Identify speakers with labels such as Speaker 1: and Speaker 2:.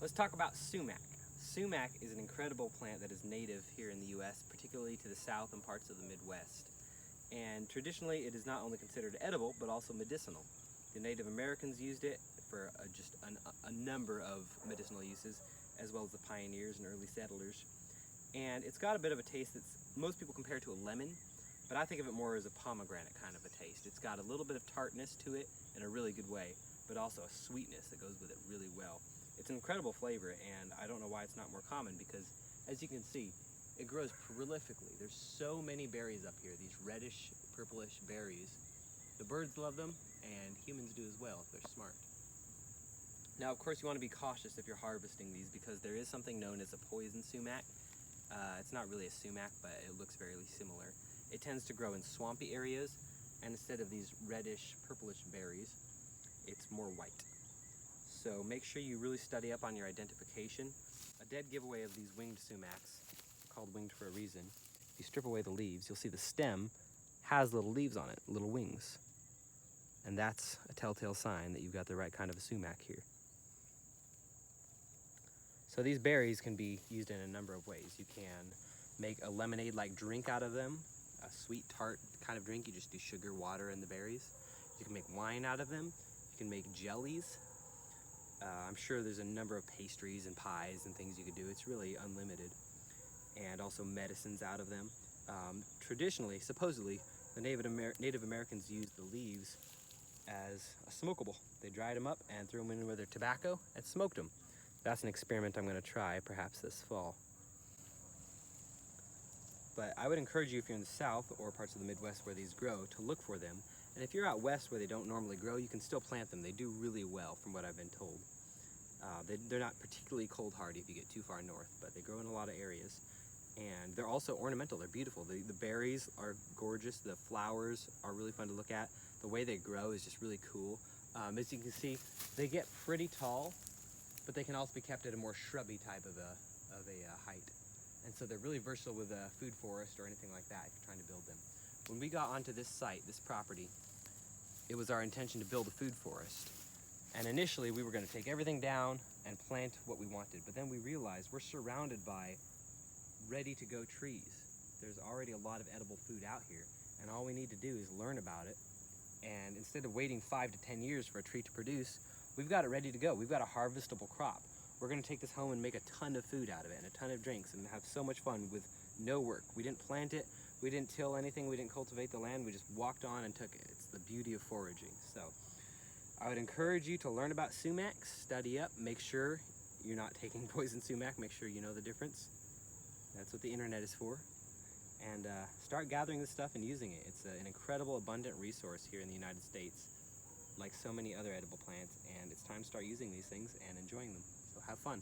Speaker 1: Let's talk about sumac. Sumac is an incredible plant that is native here in the U.S., particularly to the south and parts of the Midwest. And traditionally, it is not only considered edible, but also medicinal. The Native Americans used it for just a number of medicinal uses, as well as the pioneers and early settlers. And it's got a bit of a taste that's, most people compare it to a lemon, but I think of it more as a pomegranate kind of a taste. It's got a little bit of tartness to it in a really good way, but also a sweetness that goes with it really well. It's an incredible flavor, and I don't know why it's not more common because, as you can see, it grows prolifically. There's so many berries up here, these reddish, purplish berries. The birds love them, and humans do as well if they're smart. Now, of course, you want to be cautious if you're harvesting these because there is something known as a poison sumac. It's not really a sumac, but it looks very similar. It tends to grow in swampy areas, and instead of these reddish, purplish berries, it's more white. So make sure you really study up on your identification. A dead giveaway of these winged sumacs, called winged for a reason. If you strip away the leaves, you'll see the stem has little leaves on it, little wings. And that's a telltale sign that you've got the right kind of a sumac here. So these berries can be used in a number of ways. You can make a lemonade-like drink out of them, a sweet tart kind of drink. You just do sugar, water, and the berries. You can make wine out of them. You can make jellies. I'm sure there's a number of pastries and pies and things you could do. It's really unlimited. And also medicines out of them. Traditionally, supposedly, the Native Americans used the leaves as a smokable. They dried them up and threw them in with their tobacco and smoked them. That's an experiment I'm going to try perhaps this fall. But I would encourage you, if you're in the South or parts of the Midwest where these grow, to look for them. And if you're out west where they don't normally grow, you can still plant them. They do really well from what I've been told. They're not particularly cold hardy if you get too far north, but they grow in a lot of areas. And they're also ornamental. They're beautiful. The berries are gorgeous. The flowers are really fun to look at. The way they grow is just really cool. As you can see, they get pretty tall, but they can also be kept at a more shrubby type of a height. And so they're really versatile with a food forest or anything like that if you're trying to build them. When we got onto this site, this property, it was our intention to build a food forest. And initially we were going to take everything down and plant what we wanted. But then we realized we're surrounded by ready-to-go trees. There's already a lot of edible food out here, and all we need to do is learn about it. And instead of waiting 5 to 10 years for a tree to produce, we've got it ready to go. We've got a harvestable crop. We're going to take this home and make a ton of food out of it and a ton of drinks and have so much fun with no work. We didn't plant it, we didn't till anything, we didn't cultivate the land, we just walked on and took it. It's the beauty of foraging. So I would encourage you to learn about sumac, study up, make sure you're not taking poison sumac, make sure you know the difference. That's what the internet is for. And start gathering this stuff and using it. It's an incredible, abundant resource here in the United States, like so many other edible plants, and it's time to start using these things and enjoying them. So have fun.